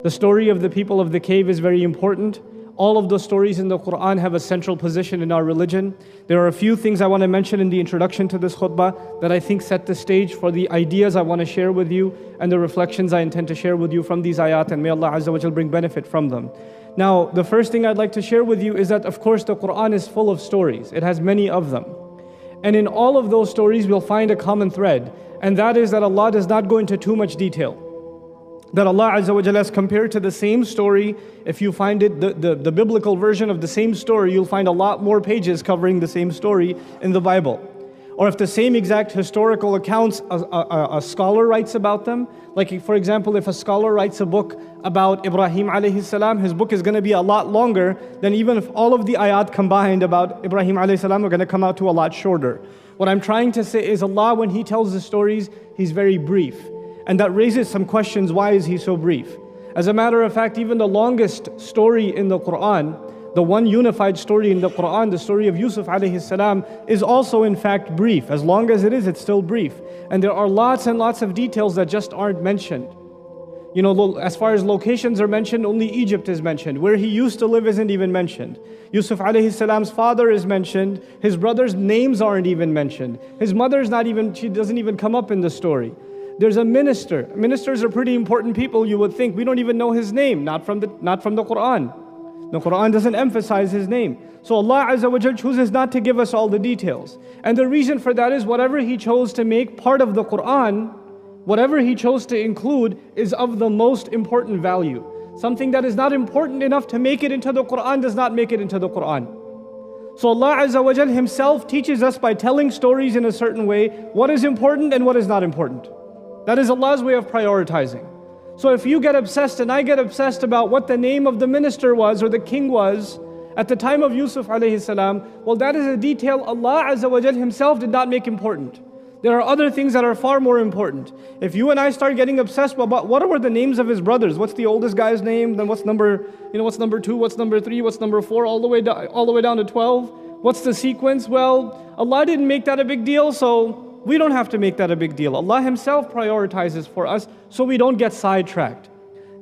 The story of the people of the cave is very important. All of those stories in the Quran have a central position in our religion. There are a few things I want to mention in the introduction to this khutbah that I think set the stage for the ideas I want to share with you and the reflections I intend to share with you from these ayat, and may Allah Azza wa Jal bring benefit from them. Now, the first thing I'd like to share with you is that, of course, the Quran is full of stories. It has many of them. And in all of those stories, we'll find a common thread, and that is that Allah does not go into too much detail. That Allah Azza wa Jalla has compared to the same story. If you find it, the biblical version of the same story, you'll find a lot more pages covering the same story in the Bible. Or if the same exact historical accounts a scholar writes about them, like for example, if a scholar writes a book about Ibrahim alayhi salam, his book is going to be a lot longer than even if all of the ayat combined about Ibrahim alayhi salam are going to come out to a lot shorter. What I'm trying to say is Allah, when He tells the stories, He's very brief. And that raises some questions. Why is He so brief? As a matter of fact, even the longest story in the Quran, the one unified story in the Quran, the story of Yusuf alayhi salam, is also in fact brief. As long as it is, it's still brief. And there are lots and lots of details that just aren't mentioned. You know, as far as locations are mentioned, only Egypt is mentioned. Where he used to live isn't even mentioned. Yusuf alayhi salam's father is mentioned. His brothers' names aren't even mentioned. His mother's not even, she doesn't even come up in the story. There's a minister. Ministers are pretty important people, you would think. We don't even know his name, not from the Quran. The Quran doesn't emphasize his name. So Allah Azza wa Jal chooses not to give us all the details. And the reason for that is whatever He chose to make part of the Quran, whatever He chose to include is of the most important value. Something that is not important enough to make it into the Quran does not make it into the Quran. So Allah Azza wa Jal Himself teaches us by telling stories in a certain way what is important and what is not important. That is Allah's way of prioritizing. So if you get obsessed and I get obsessed about what the name of the minister was or the king was at the time of Yusuf alayhi salam, well, that is a detail Allah Azza wa Jal Himself did not make important. There are other things that are far more important. If you and I start getting obsessed about what were the names of his brothers, what's the oldest guy's name, then what's number 2, what's number 3, what's number 4, all the way down to 12, what's the sequence? Well, Allah didn't make that a big deal, so we don't have to make that a big deal. Allah Himself prioritizes for us so we don't get sidetracked.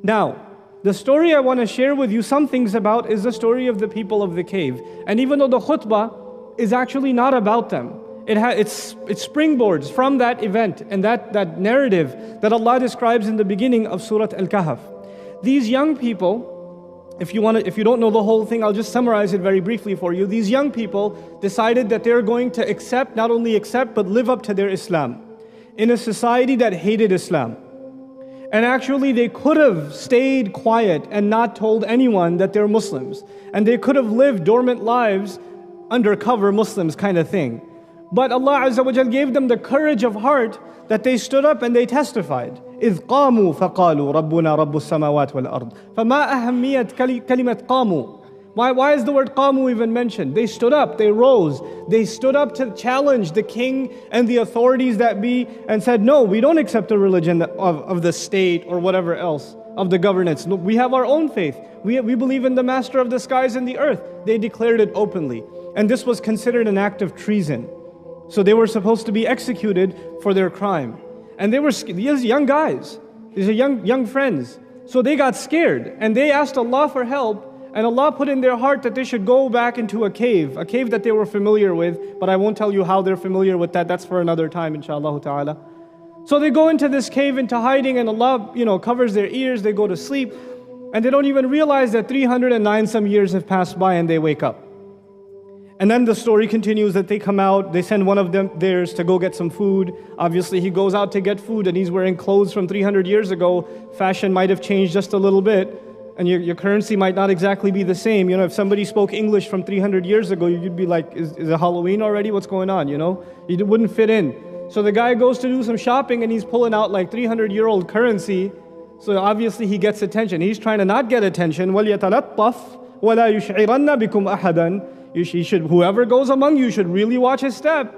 Now, the story I want to share with you some things about is the story of the people of the cave. And even though the khutbah is actually not about them, it springboards from that event and that narrative that Allah describes in the beginning of Surah Al-Kahf. These young people, if you don't know the whole thing, I'll just summarize it very briefly for you. These young people decided that they're going to not only accept, but live up to their Islam in a society that hated Islam. And actually they could have stayed quiet and not told anyone that they're Muslims. And they could have lived dormant lives, undercover Muslims kind of thing. But Allah Azza wa Jal gave them the courage of heart that they stood up and they testified. إِذْ قَامُوا فَقَالُوا رَبُّنَا رَبُّ السَّمَاوَاتِ وَالْأَرْضِ فَمَا أَهَمِّيَتْ كَلِمَةْ قَامُوا. Why is the word قَامُوا even mentioned? They stood up, they rose. They stood up to challenge the king and the authorities that be and said, no, we don't accept the religion of the state or whatever else, of the governance. No, we have our own faith. We believe in the master of the skies and the earth. They declared it openly. And this was considered an act of treason. So they were supposed to be executed for their crime. And they were these young guys, these are young friends. So they got scared and they asked Allah for help, and Allah put in their heart that they should go back into a cave that they were familiar with, but I won't tell you how they're familiar with that. That's for another time, inshallah ta'ala. So they go into this cave into hiding, and Allah, covers their ears, they go to sleep, and they don't even realize that 309 some years have passed by and they wake up. And then the story continues that they come out, they send one of theirs to go get some food. Obviously he goes out to get food and he's wearing clothes from 300 years ago. Fashion might have changed just a little bit, and your currency might not exactly be the same. If somebody spoke English from 300 years ago, you'd be like, is it Halloween already? What's going on? It wouldn't fit in. So the guy goes to do some shopping and he's pulling out like 300-year-old currency. So obviously he gets attention. He's trying to not get attention. وَلْيَتَلَطَّفْ وَلَا يُشْعِرَنَّ بِكُمْ أَحَدًا. Whoever goes among you should really watch his step.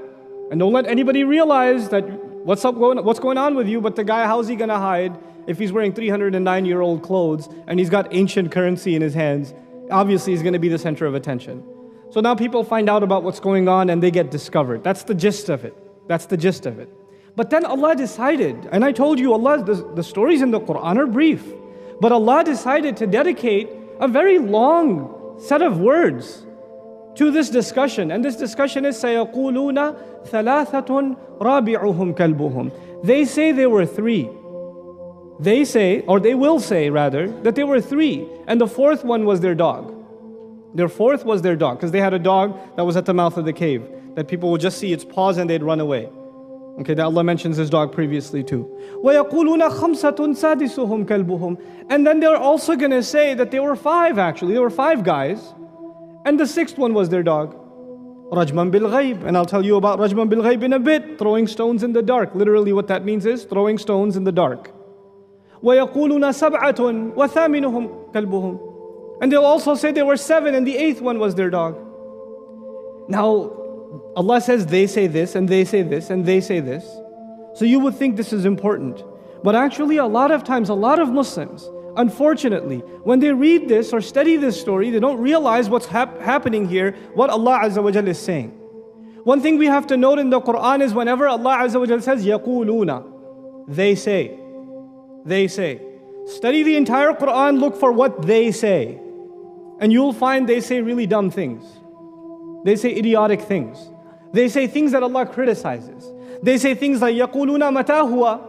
And don't let anybody realize that what's going on with you. But the guy, how's he going to hide if he's wearing 309-year-old clothes and he's got ancient currency in his hands? Obviously he's going to be the center of attention. So now people find out about what's going on and they get discovered. That's the gist of it. But then Allah decided, and I told you, the stories in the Quran are brief. But Allah decided to dedicate a very long set of words to this discussion. And this discussion is سَيَقُولُونَ ثَلَاثَةٌ رَابِعُهُمْ كَلْبُهُمْ. They say there were three. They say, or they will say rather, that there were three. And the fourth one was their dog. Their fourth was their dog. Because they had a dog that was at the mouth of the cave, that people would just see its paws and they'd run away. Okay, that Allah mentions his dog previously too. وَيَقُولُونَ خَمْسَةٌ سَادِسُهُمْ كَلْبُهُم. And then they're also going to say that there were five actually. There were five guys. And the sixth one was their dog. رَجْمًا بِالْغَيْبِ. And I'll tell you about رَجْمًا بِالْغَيْبِ in a bit. Throwing stones in the dark. Literally what that means is throwing stones in the dark. وَيَقُولُونَ سَبْعَةٌ وَثَامِنُهُمْ كَلْبُهُم. And they'll also say there were seven and the eighth one was their dog. Now, Allah says they say this and they say this and they say this. So you would think this is important. But actually a lot of times, a lot of Muslims, unfortunately, when they read this or study this story, they don't realize what's happening here, what Allah Azza wa Jal is saying. One thing we have to note in the Quran is whenever Allah Azza wa Jal says, يَقُولُونَ, they say. They say. Study the entire Quran, look for what they say. And you'll find they say really dumb things. They say idiotic things. They say things that Allah criticizes. They say things like يَقُولُونَ مَتَى هُوَ.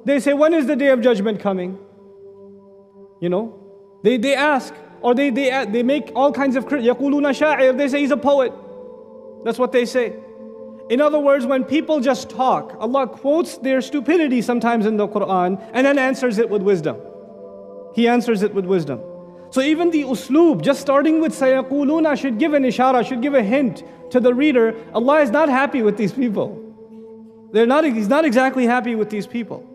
They say, when is the day of judgment coming? You know, they ask, or they make all kinds of يَقُولُونَ شَاعِرٌ. They say he's a poet. That's what they say. In other words, when people just talk, Allah quotes their stupidity sometimes in the Quran and then answers it with wisdom. He answers it with wisdom. So even the usloob, just starting with sayaquluna, should give an ishara, should give a hint to the reader. Allah is not happy with these people. He's not exactly happy with these people.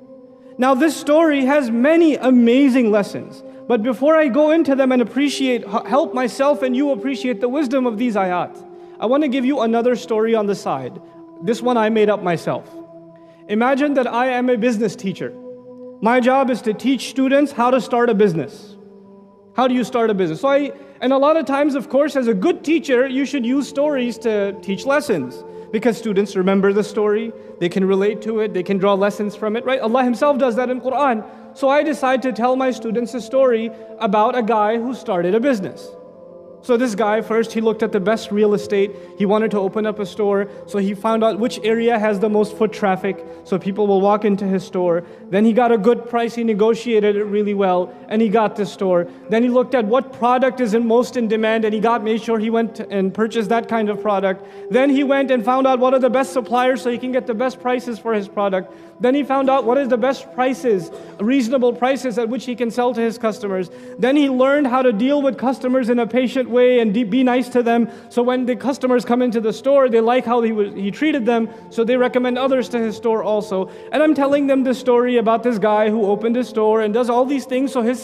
Now this story has many amazing lessons. But before I go into them and help myself and you appreciate the wisdom of these ayat, I want to give you another story on the side. This one I made up myself. Imagine that I am a business teacher. My job is to teach students how to start a business. How do you start a business? And a lot of times, of course, as a good teacher, you should use stories to teach lessons. Because students remember the story, they can relate to it, they can draw lessons from it, right? Allah Himself does that in Quran. So I decide to tell my students a story about a guy who started a business. So this guy, first he looked at the best real estate. He wanted to open up a store. So he found out which area has the most foot traffic, so people will walk into his store. Then he got a good price. He negotiated it really well, and he got the store. Then he looked at what product is most in demand, and made sure he went and purchased that kind of product. Then he went and found out what are the best suppliers so he can get the best prices for his product. Then he found out what is the best prices, reasonable prices at which he can sell to his customers. Then he learned how to deal with customers in a patient way and be nice to them. So when the customers come into the store, they like how he treated them, so they recommend others to his store also. And I'm telling them this story about this guy who opened his store and does all these things so his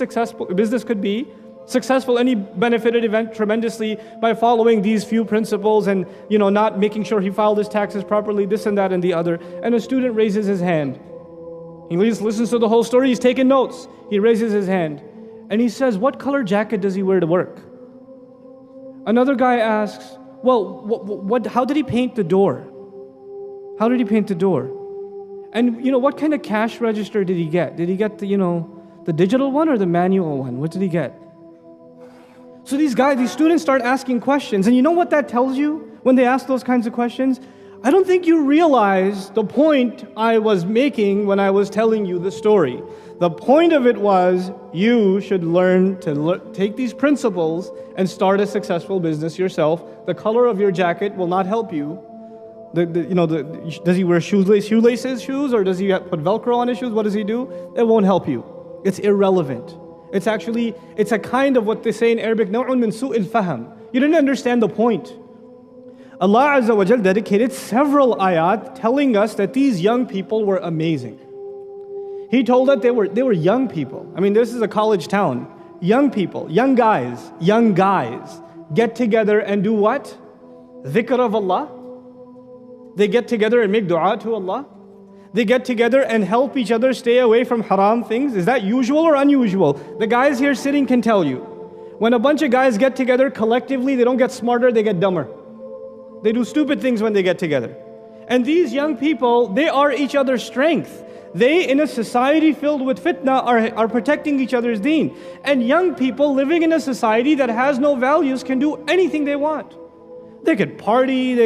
business could be successful, and he benefited tremendously by following these few principles and not making sure he filed his taxes properly, this and that and the other. And a student raises his hand. He listens to the whole story, he's taking notes. He raises his hand and he says, what color jacket does he wear to work? Another guy asks, well, how did he paint the door? How did he paint the door? And what kind of cash register did he get? Did he get the digital one or the manual one? What did he get? So these students start asking questions. And you know what that tells you when they ask those kinds of questions? I don't think you realize the point I was making when I was telling you the story. The point of it was you should learn to take these principles and start a successful business yourself. The color of your jacket will not help you. Does he wear shoelaces or does he put Velcro on his shoes? What does he do? It won't help you. It's irrelevant. It's a kind of what they say in Arabic, نوع من سوء الفهم. You didn't understand the point. Allah Azza wa Jal dedicated several ayat telling us that these young people were amazing. He told that they were young people. I mean, this is a college town. Young people, young guys get together and do what? Dhikr of Allah. They get together and make dua to Allah. They get together and help each other stay away from haram things. Is that usual or unusual? The guys here sitting can tell you. When a bunch of guys get together collectively, they don't get smarter, they get dumber. They do stupid things when they get together. And these young people, they are each other's strength. They, in a society filled with fitna, are protecting each other's deen. And young people living in a society that has no values can do anything they want. They could party,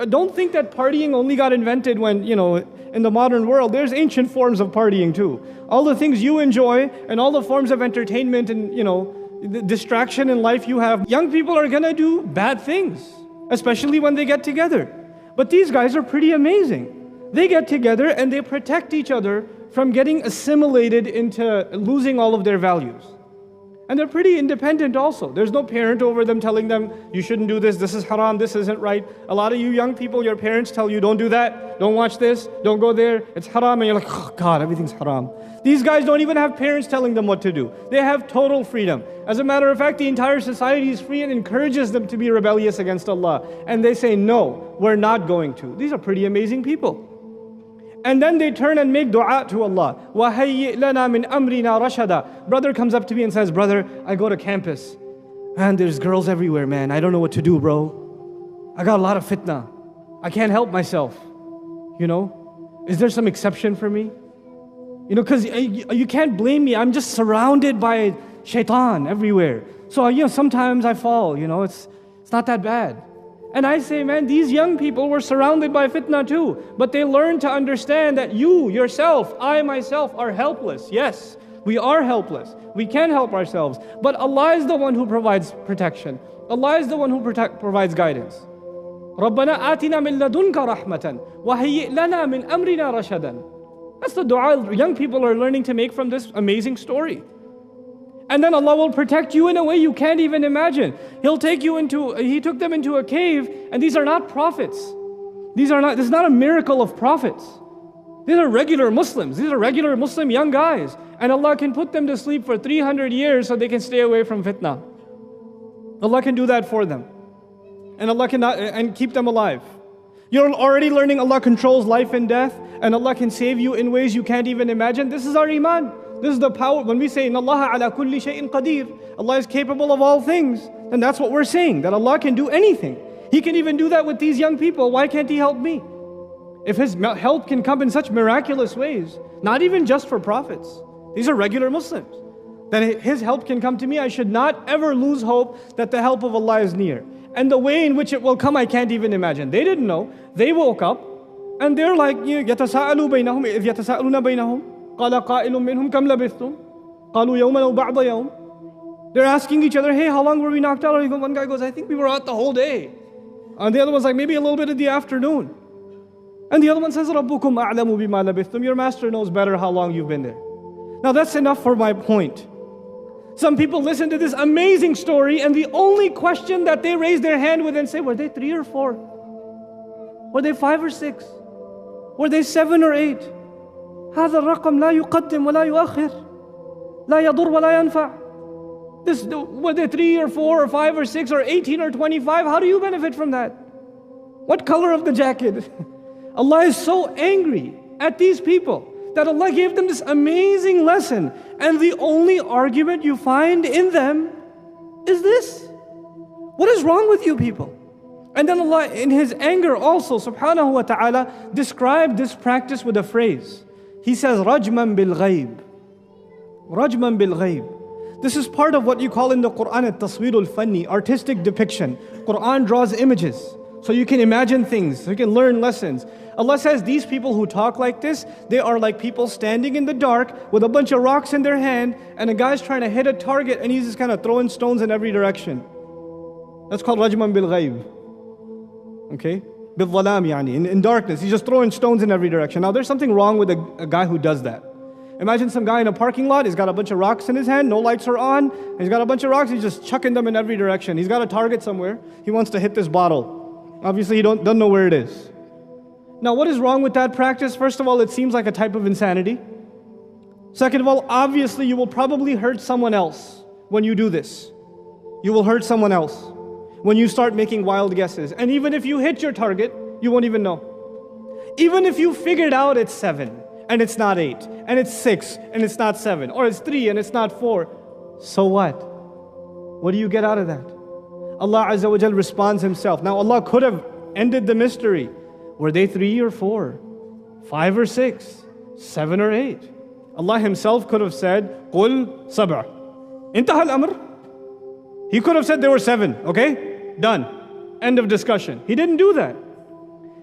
don't think that partying only got invented when, in the modern world. There's ancient forms of partying too. All the things you enjoy and all the forms of entertainment and, the distraction in life you have, young people are gonna do bad things, especially when they get together. But these guys are pretty amazing. They get together and they protect each other from getting assimilated into losing all of their values. And they're pretty independent also. There's no parent over them telling them, you shouldn't do this is haram, this isn't right. A lot of you young people, your parents tell you, don't do that, don't watch this, don't go there, it's haram. And you're like, oh God, everything's haram. These guys don't even have parents telling them what to do. They have total freedom. As a matter of fact, the entire society is free and encourages them to be rebellious against Allah. And they say, no, we're not going to. These are pretty amazing people. And then they turn and make dua to Allah. وَهَيِّئْ لَنَا مِنْ أَمْرِنَا رَشَدًا. Brother comes up to me and says, brother, I go to campus. Man, there's girls everywhere, man. I don't know what to do, bro. I got a lot of fitna. I can't help myself. Is there some exception for me? Because you can't blame me. I'm just surrounded by shaitan everywhere. So, sometimes I fall, it's not that bad. And I say, man, these young people were surrounded by fitna too. But they learned to understand that you, yourself, I myself are helpless. Yes, we are helpless. We can help ourselves. But Allah is the one who provides protection. Allah is the one who provides guidance. رَبَّنَا آتِنَا مِن لَدُنْكَ رَحْمَةً وَهَيِّئْ لَنَا مِنْ أَمْرِنَا رَشَدًا. That's the dua young people are learning to make from this amazing story. And then Allah will protect you in a way you can't even imagine. He took them into a cave, and these are not prophets. This is not a miracle of prophets. These are regular Muslims. These are regular Muslim young guys. And Allah can put them to sleep for 300 years so they can stay away from fitna. Allah can do that for them. And Allah can keep them alive. You're already learning Allah controls life and death, and Allah can save you in ways you can't even imagine. This is our iman. This is the power. When we say, Inna Allah ala kulli shay'in qadir, Allah is capable of all things, and that's what we're saying, that Allah can do anything. He can even do that with these young people. Why can't He help me? If His help can come in such miraculous ways, not even just for prophets, these are regular Muslims, then His help can come to me. I should not ever lose hope that the help of Allah is near. And the way in which it will come, I can't even imagine. They didn't know. They woke up, and they're like, يَتَسَاءَلُوا بَيْنَهُمْ إِذْ يَتَسَاءَلُونَ بَيْنَهُمْ قال قائل منهم كم لبثتم قالوا يوما أو بعض يوم. They're asking each other, hey, how long were we knocked out? One guy goes, I think we were out the whole day. And the other one's like, maybe a little bit of the afternoon. And the other one says, ربكم أعلم بما لبثتم. Your master knows better how long you've been there. Now that's enough for my point. Some people listen to this amazing story, and the only question that they raise their hand with and say, were they 3 or 4? Were they 5 or 6? Were they 7 or 8? هذا الرقم لا يقدم ولا يؤخر لا يضر ولا ينفع. Whether 3 or 4 or 5 or 6 or 18 or 25, how do you benefit from that? What color of the jacket? Allah is so angry at these people that Allah gave them this amazing lesson, and the only argument you find in them is this. What is wrong with you people? And then Allah, in His anger also, subhanahu wa ta'ala, described this practice with a phrase. He says, رَجْمًا بِالْغَيْبِ. رَجْمًا بِالْغَيْبِ. This is part of what you call in the Quran التصوير الفني, artistic depiction. Quran draws images, so you can imagine things, so you can learn lessons. Allah says these people who talk like this, they are like people standing in the dark with a bunch of rocks in their hand, and a guy's trying to hit a target, and he's just kind of throwing stones in every direction. That's called رَجْمًا بِالْغَيْبِ. Okay? بالظلام يعني, in darkness, he's just throwing stones in every direction. Now there's something wrong with a guy who does that. Imagine some guy in a parking lot, he's got a bunch of rocks in his hand, no lights are on, he's got a bunch of rocks, he's just chucking them in every direction. He's got a target somewhere, he wants to hit this bottle. Obviously he doesn't know where it is. Now what is wrong with that practice? First of all, it seems like a type of insanity. Second of all, obviously you will probably hurt someone else when you do this. You will hurt someone else when you start making wild guesses. And even if you hit your target, you won't even know. Even if you figured out it's 7 and it's not 8, and it's 6 and it's not 7, or it's 3 and it's not 4, so what? What do you get out of that? Allah Azza wa Jal responds Himself. Now Allah could have ended the mystery. Were they 3 or 4? 5 or 6? 7 or 8. Allah Himself could have said, قُلْ سَبْعَ. انتهى الأمر. He could have said there were 7, okay? Done. End of discussion. He didn't do that.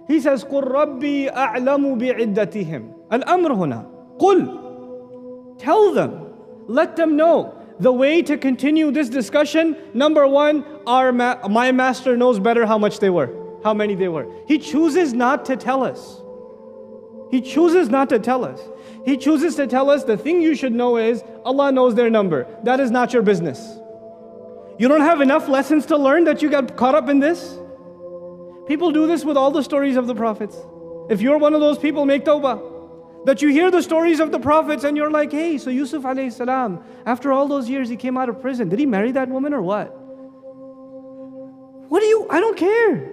He says, قُلْ رَبِّي أَعْلَمُ بِعِدَّتِهِمْ. الْأَمْرُ هُنَا. قُلْ. Tell them. Let them know. The way to continue this discussion, number one, my master knows better how much they were, how many they were. He chooses not to tell us. He chooses not to tell us. He chooses to tell us the thing you should know is Allah knows their number. That is not your business. You don't have enough lessons to learn that you got caught up in this? People do this with all the stories of the prophets. If you're one of those people, make tawbah. That you hear the stories of the prophets and you're like, hey, so Yusuf alayhi salam, after all those years he came out of prison. Did he marry that woman or what? I don't care.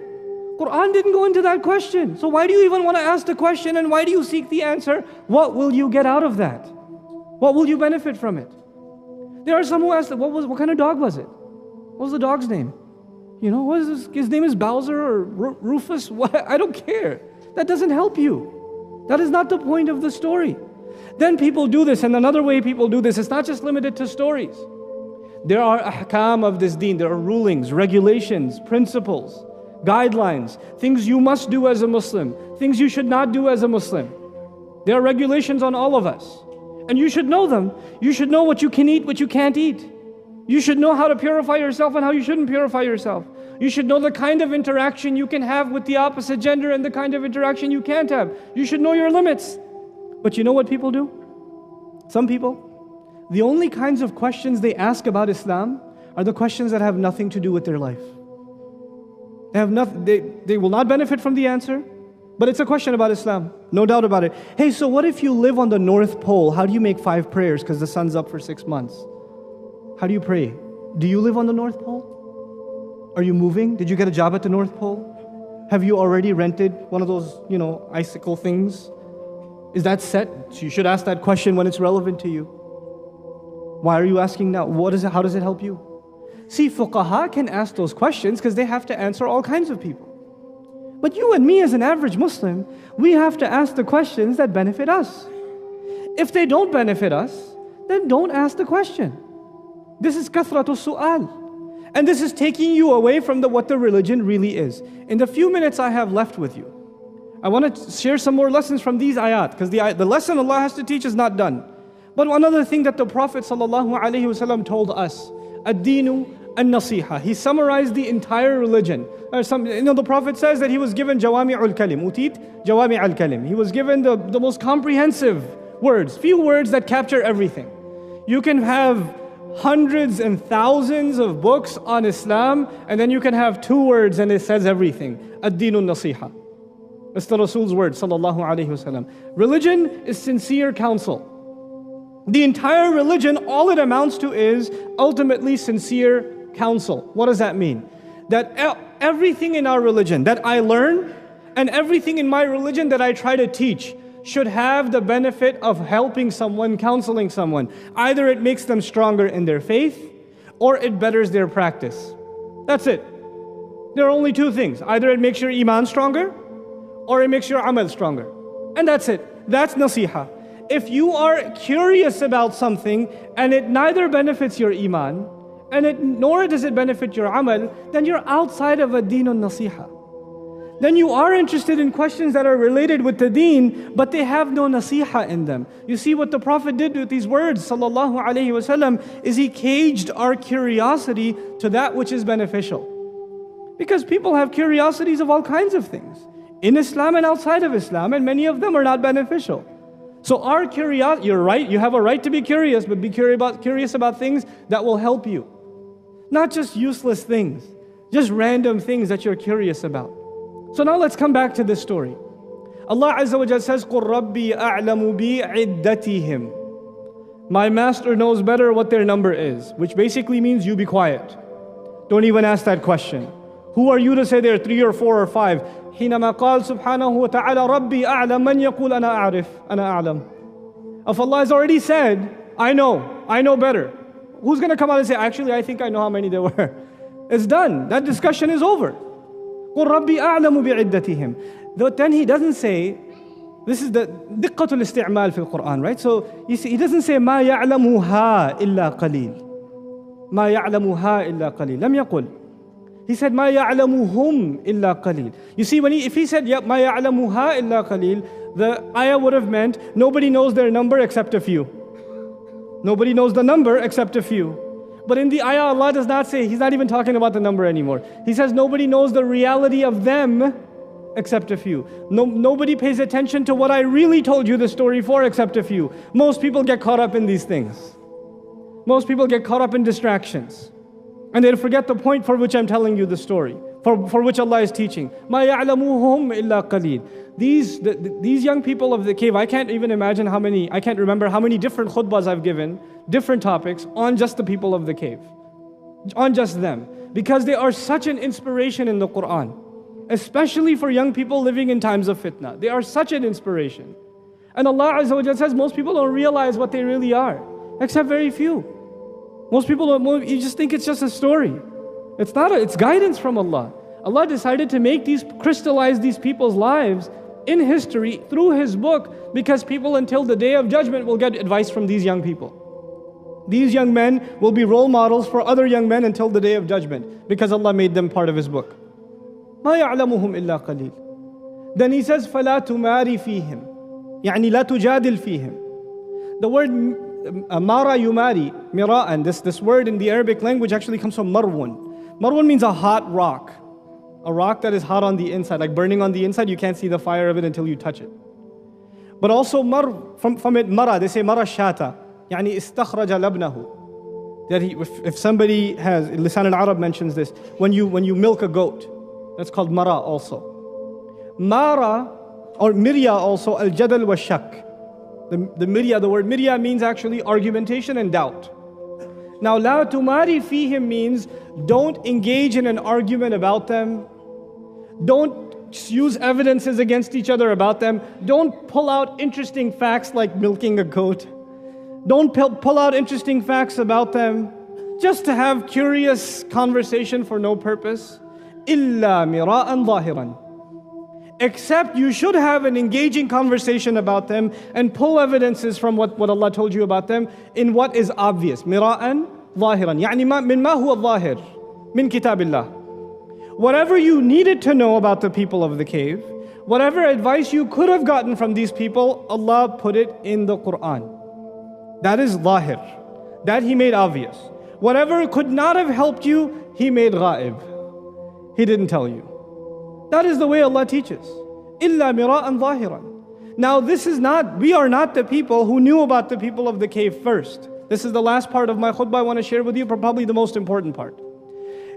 Quran didn't go into that question. So why do you even want to ask the question and why do you seek the answer? What will you get out of that? What will you benefit from it? There are some who ask, what kind of dog was it? What was the dog's name? What is this? His name is Bowser or Rufus? What? I don't care. That doesn't help you. That is not the point of the story. Then people do this, and another way people do this, it's not just limited to stories. There are ahkam of this deen, there are rulings, regulations, principles, guidelines, things you must do as a Muslim, things you should not do as a Muslim. There are regulations on all of us, and you should know them. You should know what you can eat, what you can't eat. You should know how to purify yourself and how you shouldn't purify yourself. You should know the kind of interaction you can have with the opposite gender and the kind of interaction you can't have. You should know your limits. But you know what people do? Some people, the only kinds of questions they ask about Islam are the questions that have nothing to do with their life. They will not benefit from the answer, but it's a question about Islam, no doubt about it. Hey, so what if you live on the North Pole? How do you make 5 prayers because the sun's up for 6 months? How do you pray? Do you live on the North Pole? Are you moving? Did you get a job at the North Pole? Have you already rented one of those, icicle things? Is that set? So you should ask that question when it's relevant to you. Why are you asking now? How does it help you? See, fuqaha can ask those questions because they have to answer all kinds of people. But you and me as an average Muslim, we have to ask the questions that benefit us. If they don't benefit us, then don't ask the question. This is kathratu su'al. And this is taking you away from what the religion really is. In the few minutes I have left with you, I want to share some more lessons from these ayat, because the lesson Allah has to teach is not done. But one other thing that the Prophet ﷺ told us, ad-deenu an-nasiha. He summarized the entire religion. The Prophet says that he was given jawami'ul kalim, utit jawami'ul kalim. He was given the most comprehensive words, few words that capture everything. You can have hundreds and thousands of books on Islam, and then you can have 2 words and it says everything. Ad-deenu an-nasiha. It's the Rasul's word, sallallahu alayhi wasallam. Religion is sincere counsel. The entire religion, all it amounts to is ultimately sincere counsel. What does that mean? That everything in our religion that I learn and everything in my religion that I try to teach should have the benefit of helping someone, counseling someone. Either it makes them stronger in their faith or it betters their practice. That's it. There are only 2 things. Either it makes your iman stronger or it makes your amal stronger. And that's it. That's nasiha. If you are curious about something and it neither benefits your iman nor does it benefit your amal, then you're outside of ad-deen nasiha. Then you are interested in questions that are related with the deen, but they have no nasiha in them. You see what the Prophet did with these words, sallallahu alaihi wasallam, is he caged our curiosity to that which is beneficial. Because people have curiosities of all kinds of things, in Islam and outside of Islam, and many of them are not beneficial. So our curiosity, you're right, you have a right to be curious, but be curious about things that will help you. Not just useless things, just random things that you're curious about. So now let's come back to this story. Allah Azza wa Jalla says, قُلْ رَبِّي أَعْلَمُ بِعِدَّتِهِمْ. My master knows better what their number is, which basically means you be quiet. Don't even ask that question. Who are you to say there are 3 or 4 or 5? حينما قال سبحانه وتعالى ربي أعلم من يقول أنا أعرف أنا أعلم. If Allah has already said, I know better. Who's going to come out and say, actually I think I know how many there were? It's done. That discussion is over. قُلْ رَبِّي أَعْلَمُ بِعِدَّتِهِمْ. But then he doesn't say, This is the diqqatul isti'mal fil Quran, right? So you see, he doesn't say ما يعلمها إلا قليل. ما يعلمها إلا قليل. لم يقل. He said ما يعلمهم إلا قليل. You see, if he said ما يعلمها إلا قليل, the ayah would have meant nobody knows their number except a few. Nobody knows the number except a few. But in the ayah, Allah does not say, He's not even talking about the number anymore. He says nobody knows the reality of them except a few. Nobody pays attention to what I really told you the story for except a few. Most people get caught up in these things. Most people get caught up in distractions. And they forget the point for which I'm telling you the story, for which Allah is teaching. مَا يَعْلَمُهُمْ إِلَّا قَلِيلٌ. These young people of the cave, I can't remember how many different khutbahs I've given, different topics, on just the people of the cave. On just them. Because they are such an inspiration in the Quran. Especially for young people living in times of fitna. They are such an inspiration. And Allah Azza wa Jalla says most people don't realize what they really are. Except very few. Most people don't, you just think it's just a story. It's not, it's guidance from Allah. Allah decided to crystallize these people's lives in history through His book, because people until the Day of Judgment will get advice from these young people. These young men will be role models for other young men until the Day of Judgment, because Allah made them part of His book. مَا يَعْلَمُهُمْ إِلَّا قَلِيلٌ. Then He says, فَلَا تُمَارِ فِيهِمْ يعني لا تجادل فيهم. The word mara yumari, mira'an, this word in the Arabic language actually comes from marwun. Marwun means a hot rock. A rock that is hot on the inside, like burning on the inside, you can't see the fire of it until you touch it. But also from it mara, they say mara shata, يعني استخرج لبنه. That if somebody has, Lisan al-Arab mentions this, when you milk a goat, that's called mara also. Mara, or mirya also, al-jadal wa shak. The mirya, the word mirya means actually argumentation and doubt. Now, la tumari fihim means don't engage in an argument about them. Don't use evidences against each other about them. Don't pull out interesting facts like milking a goat. Don't pull out interesting facts about them just to have curious conversation for no purpose. Illa mira'an zahiran. Except you should have an engaging conversation about them and pull evidences from what Allah told you about them in what is obvious. Mira'an zahiran. يعني من ما هو الظاهر من كتاب الله. Whatever you needed to know about the people of the cave, whatever advice you could have gotten from these people, Allah put it in the Quran. That is zahir. That He made obvious. Whatever could not have helped you, He made ghaib. He didn't tell you. That is the way Allah teaches. Illa mira'an zahiran. Now we are not the people who knew about the people of the cave first. This is the last part of my khutbah I want to share with you, probably the most important part.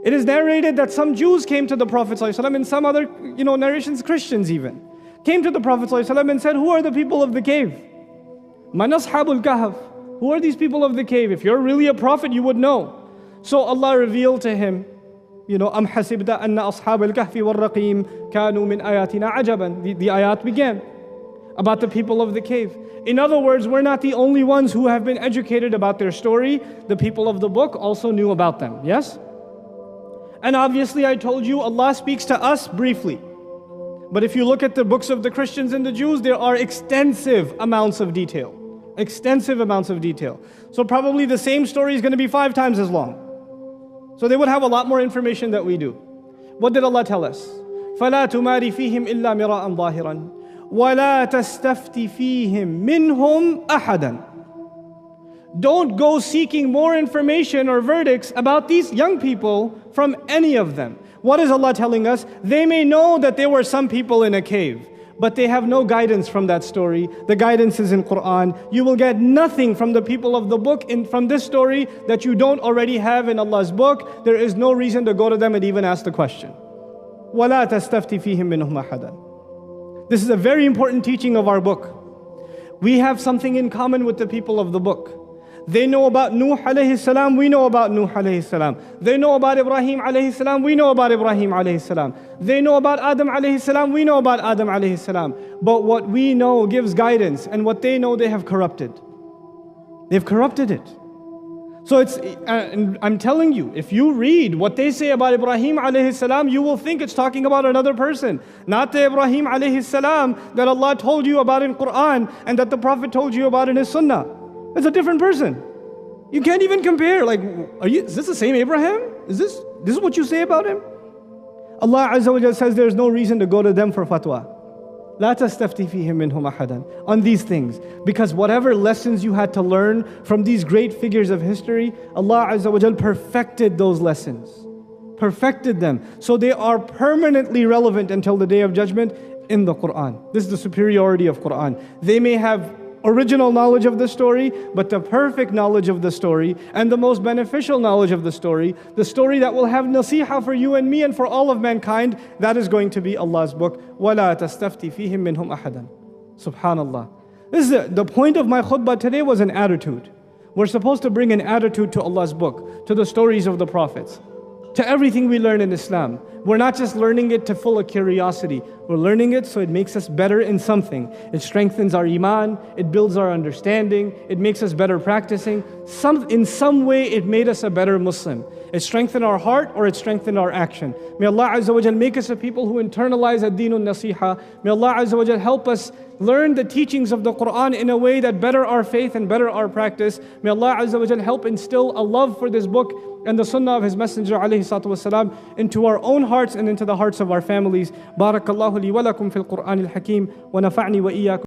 It is narrated that some Jews came to the Prophet ﷺ, and some other narrations, Christians even, came to the Prophet ﷺ and said, who are the people of the cave? Man ashabul kahf. Who are these people of the cave? If you're really a prophet, you would know. So Allah revealed to him, أَمْ حَسِبْتَ أَنَّ أَصْحَابَ الْكَهْفِ وَالرَّقِيمِ كَانُوا مِنْ آيَاتِنَا عَجَبًا. The ayat began about the people of the cave. In other words, we're not the only ones who have been educated about their story. The people of the book also knew about them. Yes? And obviously I told you Allah speaks to us briefly. But if you look at the books of the Christians and the Jews, there are extensive amounts of detail. Extensive amounts of detail. So probably the same story is going to be 5 times as long. So they would have a lot more information than we do. What did Allah tell us? فَلَا تُمَارِ فِيهِمْ إِلَّا مِرَاءً ظَاهِرًا وَلَا تَسْتَفْتِ فِيهِمْ مِنْهُمْ أَحَدًا. Don't go seeking more information or verdicts about these young people from any of them. What is Allah telling us? They may know that there were some people in a cave, but they have no guidance from that story. The guidance is in Quran. You will get nothing from the people of the book from this story that you don't already have in Allah's book. There is no reason to go to them and even ask the question. وَلَا تَسْتَفْتِ فِيهِمْ مِنْهُمْ أَحَدًا. This is a very important teaching of our book. We have something in common with the people of the book. They know about Nuh alayhi salam, we know about Nuh alayhi salam. They know about Ibrahim alayhi salam, we know about Ibrahim alayhi salam. They know about Adam alayhi salam, we know about Adam alayhi salam. But what we know gives guidance, and what they know they have corrupted. They've corrupted it. So and I'm telling you, if you read what they say about Ibrahim alayhi salam, you will think it's talking about another person. Not the Ibrahim alayhi salam that Allah told you about in Quran and that the Prophet told you about in his sunnah. It's a different person. You can't even compare. Like, is this the same Abraham? Is this what you say about him? Allah Azza wa Jalla says there's no reason to go to them for fatwa. لا تستفتي فيهم منهم أحدا. On these things. Because whatever lessons you had to learn from these great figures of history, Allah Azza wa Jalla perfected those lessons. Perfected them. So they are permanently relevant until the Day of Judgment in the Quran. This is the superiority of Quran. They may have original knowledge of the story, but the perfect knowledge of the story and the most beneficial knowledge of the story that will have nasiha for you and me and for all of mankind, that is going to be Allah's book. وَلَا تَسْتَفْتِ فِيهِمْ مِنْهُمْ أَحَدًا. Subhanallah. This is the point of my khutbah today was an attitude. We're supposed to bring an attitude to Allah's book, to the stories of the prophets, to everything we learn in Islam. We're not just learning it to full of curiosity. We're learning it so it makes us better in something. It strengthens our iman, it builds our understanding, it makes us better practicing. In some way it made us a better Muslim. It strengthened our heart or it strengthened our action. May Allah Azza wa Jal make us a people who internalize ad-deenun nasiha. May Allah Azza wa Jal help us learn the teachings of the Quran in a way that better our faith and better our practice. May Allah Azza wa Jal help instill a love for this book and the sunnah of His Messenger alayhi salatu wasalam into our own hearts and into the hearts of our families. Barakallahu li wa lakum fil Qur'an al-Hakim wa nafa'ni wa iyyakum.